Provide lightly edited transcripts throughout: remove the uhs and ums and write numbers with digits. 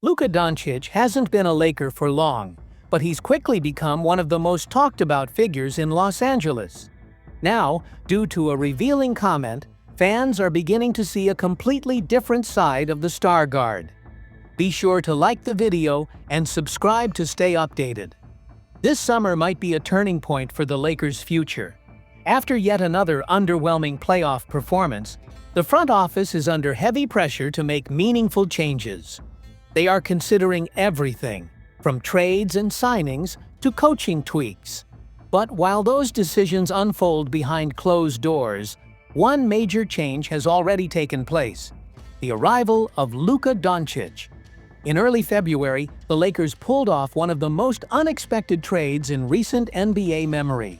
Luka Doncic hasn't been a Laker for long, but he's quickly become one of the most talked about figures in Los Angeles. Now, due to a revealing comment, fans are beginning to see a completely different side of the star guard. Be sure to like the video and subscribe to stay updated. This summer might be a turning point for the Lakers' future. After yet another underwhelming playoff performance, the front office is under heavy pressure to make meaningful changes. They are considering everything, from trades and signings to coaching tweaks. But while those decisions unfold behind closed doors, one major change has already taken place: the arrival of Luka Doncic. In early February, the Lakers pulled off one of the most unexpected trades in recent NBA memory.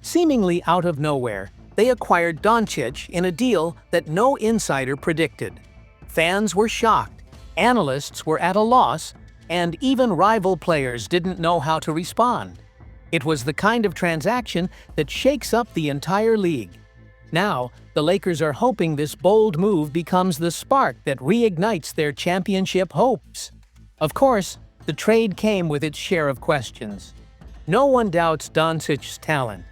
Seemingly out of nowhere, they acquired Doncic in a deal that no insider predicted. Fans were shocked, analysts were at a loss, and even rival players didn't know how to respond. It was the kind of transaction that shakes up the entire league. Now, the Lakers are hoping this bold move becomes the spark that reignites their championship hopes. Of course, the trade came with its share of questions. No one doubts Doncic's talent.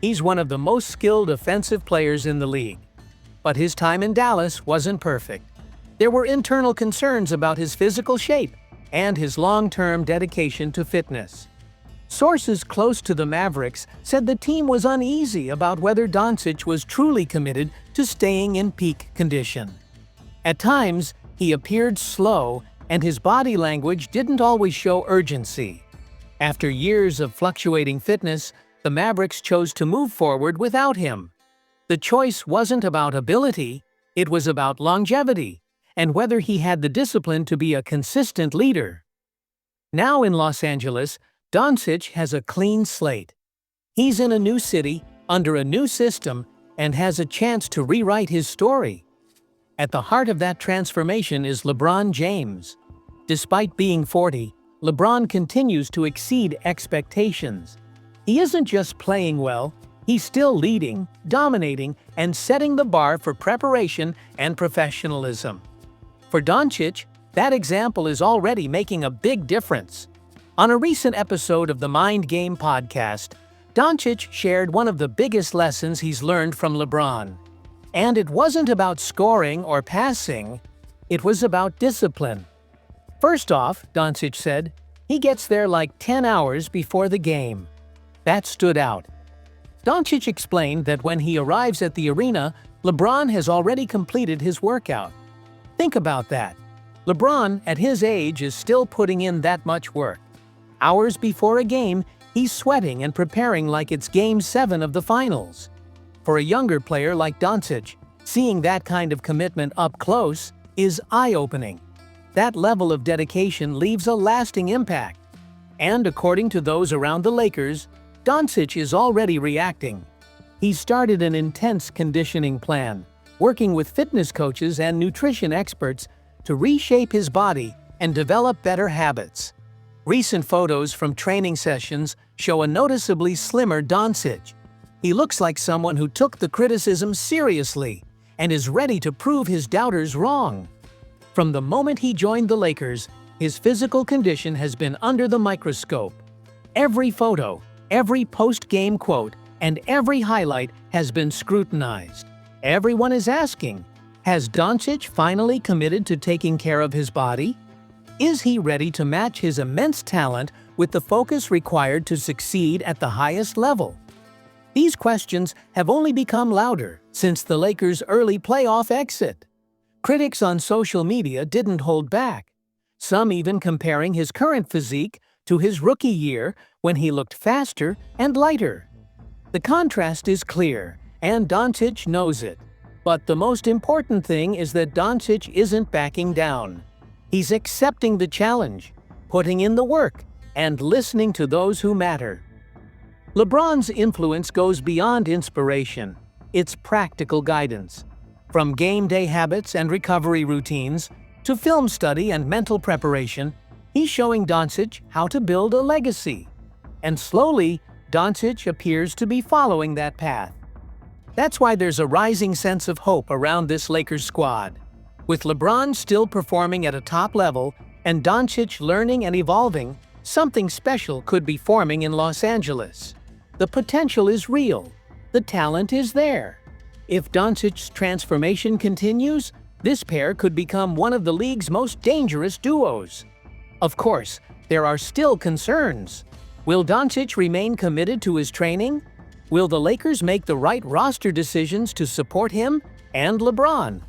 He's one of the most skilled offensive players in the league. But his time in Dallas wasn't perfect. There were internal concerns about his physical shape and his long-term dedication to fitness. Sources close to the Mavericks said the team was uneasy about whether Doncic was truly committed to staying in peak condition. At times, he appeared slow, and his body language didn't always show urgency. After years of fluctuating fitness, the Mavericks chose to move forward without him. The choice wasn't about ability, it was about longevity, and whether he had the discipline to be a consistent leader. Now in Los Angeles, Doncic has a clean slate. He's in a new city, under a new system, and has a chance to rewrite his story. At the heart of that transformation is LeBron James. Despite being 40, LeBron continues to exceed expectations. He isn't just playing well, he's still leading, dominating, and setting the bar for preparation and professionalism. For Doncic, that example is already making a big difference. On a recent episode of the Mind Game podcast, Doncic shared one of the biggest lessons he's learned from LeBron. And it wasn't about scoring or passing, it was about discipline. First off, Doncic said, he gets there like 10 hours before the game. That stood out. Doncic explained that when he arrives at the arena, LeBron has already completed his workout. Think about that. LeBron, at his age, is still putting in that much work. Hours before a game, he's sweating and preparing like it's Game 7 of the finals. For a younger player like Doncic, seeing that kind of commitment up close is eye-opening. That level of dedication leaves a lasting impact. And according to those around the Lakers, Doncic is already reacting. He's started an intense conditioning plan, working with fitness coaches and nutrition experts to reshape his body and develop better habits. Recent photos from training sessions show a noticeably slimmer Doncic. He looks like someone who took the criticism seriously and is ready to prove his doubters wrong. From the moment he joined the Lakers, his physical condition has been under the microscope. Every photo, every post-game quote, and every highlight has been scrutinized. Everyone is asking, has Doncic finally committed to taking care of his body? Is he ready to match his immense talent with the focus required to succeed at the highest level? These questions have only become louder since the Lakers' early playoff exit. Critics on social media didn't hold back, some even comparing his current physique to his rookie year when he looked faster and lighter. The contrast is clear, and Doncic knows it. But the most important thing is that Doncic isn't backing down. He's accepting the challenge, putting in the work, and listening to those who matter. LeBron's influence goes beyond inspiration. It's practical guidance. From game day habits and recovery routines to film study and mental preparation, he's showing Doncic how to build a legacy. And slowly, Doncic appears to be following that path. That's why there's a rising sense of hope around this Lakers squad. With LeBron still performing at a top level and Doncic learning and evolving, something special could be forming in Los Angeles. The potential is real. The talent is there. If Doncic's transformation continues, this pair could become one of the league's most dangerous duos. Of course, there are still concerns. Will Doncic remain committed to his training? Will the Lakers make the right roster decisions to support him and LeBron?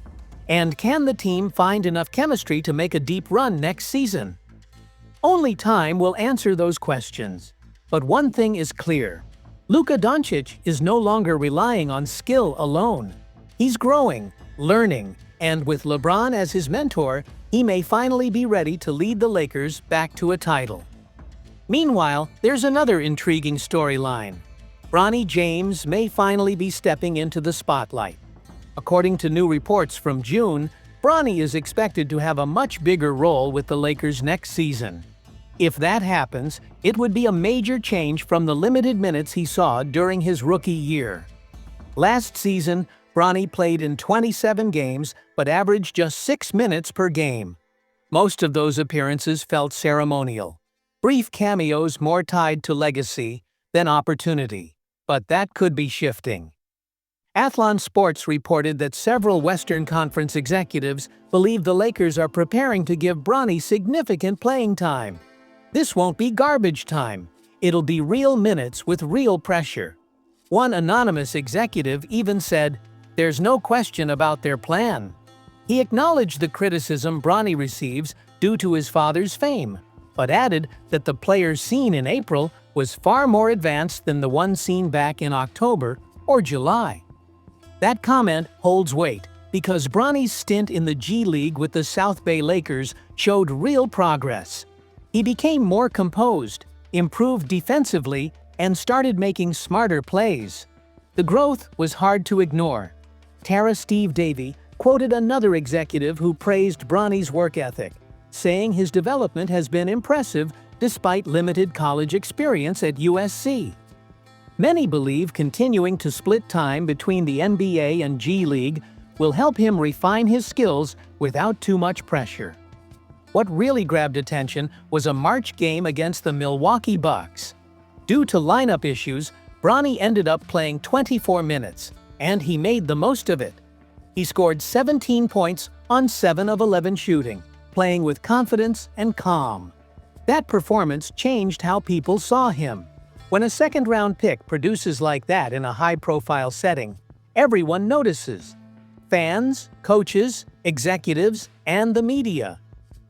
And can the team find enough chemistry to make a deep run next season? Only time will answer those questions. But one thing is clear. Luka Doncic is no longer relying on skill alone. He's growing, learning, and with LeBron as his mentor, he may finally be ready to lead the Lakers back to a title. Meanwhile, there's another intriguing storyline. Bronny James may finally be stepping into the spotlight. According to new reports from June, Bronny is expected to have a much bigger role with the Lakers next season. If that happens, it would be a major change from the limited minutes he saw during his rookie year. Last season, Bronny played in 27 games but averaged just 6 minutes per game. Most of those appearances felt ceremonial. Brief cameos more tied to legacy than opportunity. But that could be shifting. Athlon Sports reported that several Western Conference executives believe the Lakers are preparing to give Bronny significant playing time. This won't be garbage time. It'll be real minutes with real pressure. One anonymous executive even said, "There's no question about their plan." He acknowledged the criticism Bronny receives due to his father's fame, but added that the player seen in April was far more advanced than the one seen back in October or July. That comment holds weight because Bronny's stint in the G League with the South Bay Lakers showed real progress. He became more composed, improved defensively, and started making smarter plays. The growth was hard to ignore. Tara Steve Davey quoted another executive who praised Bronny's work ethic, saying his development has been impressive despite limited college experience at USC. Many believe continuing to split time between the NBA and G League will help him refine his skills without too much pressure. What really grabbed attention was a March game against the Milwaukee Bucks. Due to lineup issues, Bronny ended up playing 24 minutes, and he made the most of it. He scored 17 points on 7 of 11 shooting, playing with confidence and calm. That performance changed how people saw him. When a second-round pick produces like that in a high-profile setting, everyone notices. Fans, coaches, executives, and the media.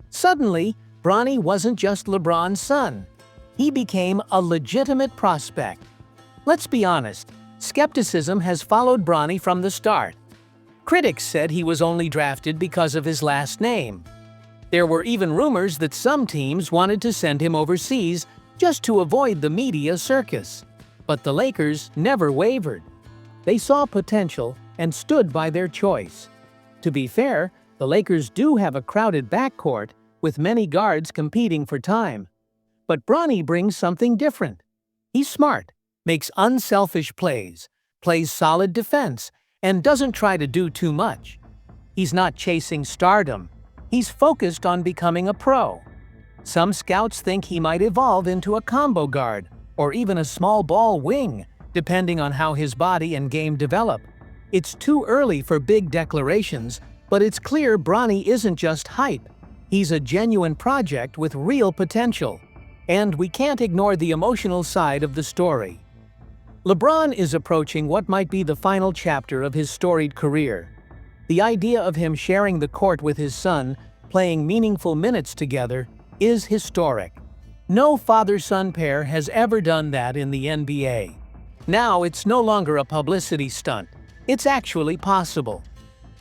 Suddenly, Bronny wasn't just LeBron's son. He became a legitimate prospect. Let's be honest, skepticism has followed Bronny from the start. Critics said he was only drafted because of his last name. There were even rumors that some teams wanted to send him overseas just to avoid the media circus. But the Lakers never wavered. They saw potential and stood by their choice. To be fair, the Lakers do have a crowded backcourt with many guards competing for time. But Bronny brings something different. He's smart, makes unselfish plays, plays solid defense, and doesn't try to do too much. He's not chasing stardom. He's focused on becoming a pro. Some scouts think he might evolve into a combo guard or even a small ball wing, depending on how his body and game develop. It's too early for big declarations, but it's clear Bronny isn't just hype. He's a genuine project with real potential. And we can't ignore the emotional side of the story. LeBron is approaching what might be the final chapter of his storied career. The idea of him sharing the court with his son, playing meaningful minutes together, is historic. No father-son pair has ever done that in the NBA. Now it's no longer a publicity stunt. It's actually possible.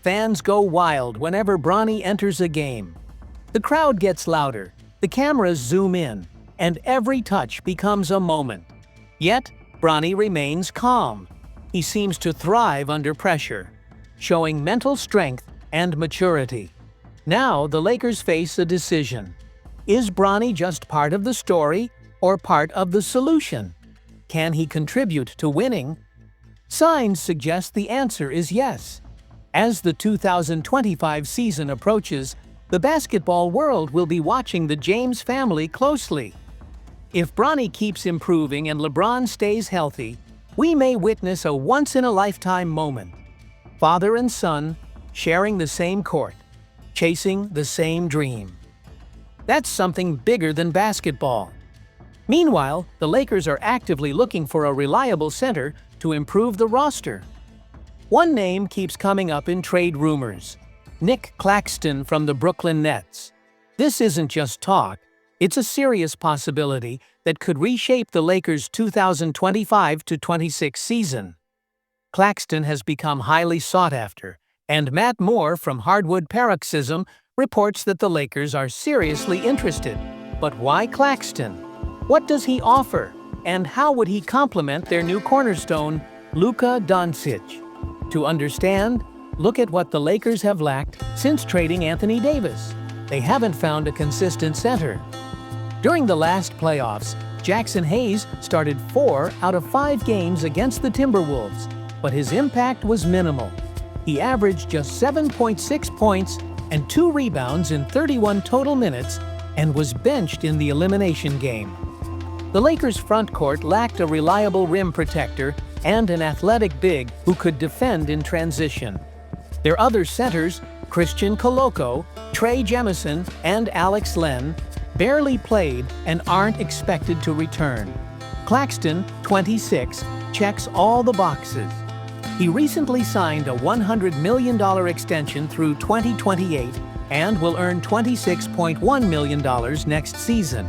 Fans go wild whenever Bronny enters a game. The crowd gets louder, the cameras zoom in, and every touch becomes a moment. Yet, Bronny remains calm. He seems to thrive under pressure, showing mental strength and maturity. Now the Lakers face a decision. Is Bronny just part of the story or part of the solution? Can he contribute to winning? Signs suggest the answer is yes. As the 2025 season approaches, the basketball world will be watching the James family closely. If Bronny keeps improving and LeBron stays healthy, we may witness a once-in-a-lifetime moment. Father and son sharing the same court, chasing the same dream. That's something bigger than basketball. Meanwhile, the Lakers are actively looking for a reliable center to improve the roster. One name keeps coming up in trade rumors: Nick Claxton from the Brooklyn Nets. This isn't just talk, it's a serious possibility that could reshape the Lakers' 2025-26 season. Claxton has become highly sought after, and Matt Moore from Hardwood Paroxysm reports that the Lakers are seriously interested. But why Claxton? What does he offer? And how would he complement their new cornerstone, Luka Doncic? To understand, look at what the Lakers have lacked since trading Anthony Davis. They haven't found a consistent center. During the last playoffs, Jackson Hayes started 4 out of 5 games against the Timberwolves, but his impact was minimal. He averaged just 7.6 points and 2 rebounds in 31 total minutes and was benched in the elimination game. The Lakers' front court lacked a reliable rim protector and an athletic big who could defend in transition. Their other centers, Christian Koloko, Trey Jemison, and Alex Len, barely played and aren't expected to return. Claxton, 26, checks all the boxes. He recently signed a $100 million extension through 2028 and will earn $26.1 million next season.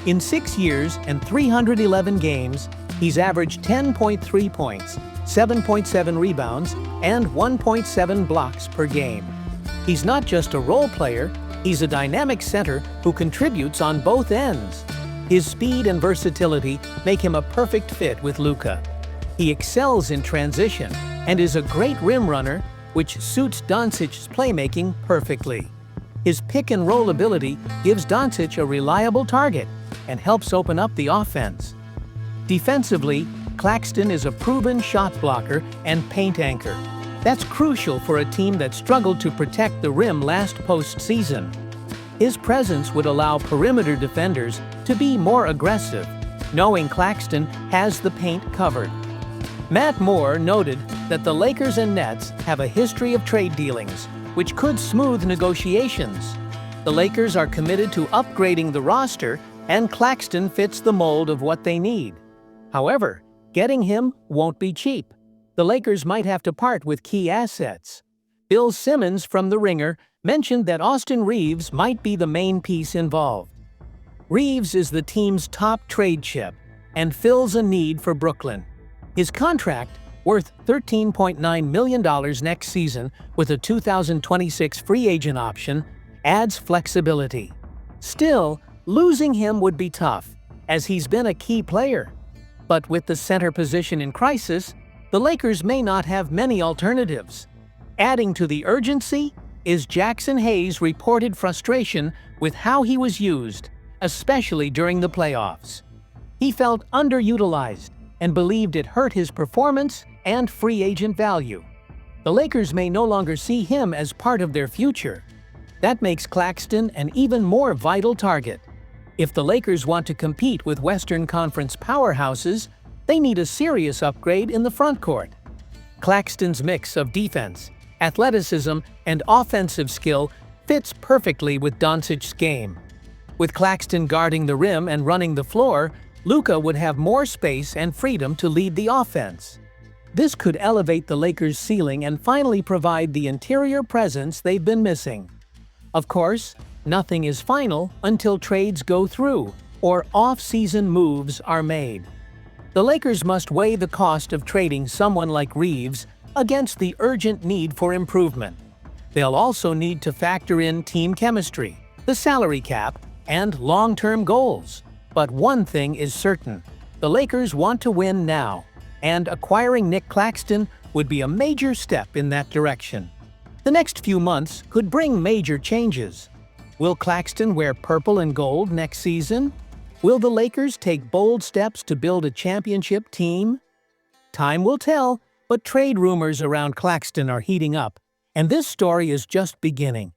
In 6 years and 311 games, he's averaged 10.3 points, 7.7 rebounds, and 1.7 blocks per game. He's not just a role player, he's a dynamic center who contributes on both ends. His speed and versatility make him a perfect fit with Luka. He excels in transition and is a great rim runner, which suits Doncic's playmaking perfectly. His pick-and-roll ability gives Doncic a reliable target and helps open up the offense. Defensively, Claxton is a proven shot blocker and paint anchor. That's crucial for a team that struggled to protect the rim last postseason. His presence would allow perimeter defenders to be more aggressive, knowing Claxton has the paint covered. Matt Moore noted that the Lakers and Nets have a history of trade dealings, which could smooth negotiations. The Lakers are committed to upgrading the roster, and Claxton fits the mold of what they need. However, getting him won't be cheap. The Lakers might have to part with key assets. Bill Simmons from The Ringer mentioned that Austin Reeves might be the main piece involved. Reeves is the team's top trade chip and fills a need for Brooklyn. His contract, worth $13.9 million next season with a 2026 free agent option, adds flexibility. Still, losing him would be tough, as he's been a key player. But with the center position in crisis, the Lakers may not have many alternatives. Adding to the urgency is Jackson Hayes' reported frustration with how he was used, especially during the playoffs. He felt underutilized and believed it hurt his performance and free agent value. The Lakers may no longer see him as part of their future. That makes Claxton an even more vital target. If the Lakers want to compete with Western Conference powerhouses, they need a serious upgrade in the frontcourt. Claxton's mix of defense, athleticism, and offensive skill fits perfectly with Doncic's game. With Claxton guarding the rim and running the floor, Luka would have more space and freedom to lead the offense. This could elevate the Lakers' ceiling and finally provide the interior presence they've been missing. Of course, nothing is final until trades go through or off-season moves are made. The Lakers must weigh the cost of trading someone like Reeves against the urgent need for improvement. They'll also need to factor in team chemistry, the salary cap, and long-term goals. But one thing is certain: the Lakers want to win now, and acquiring Nick Claxton would be a major step in that direction. The next few months could bring major changes. Will Claxton wear purple and gold next season? Will the Lakers take bold steps to build a championship team? Time will tell, but trade rumors around Claxton are heating up, and this story is just beginning.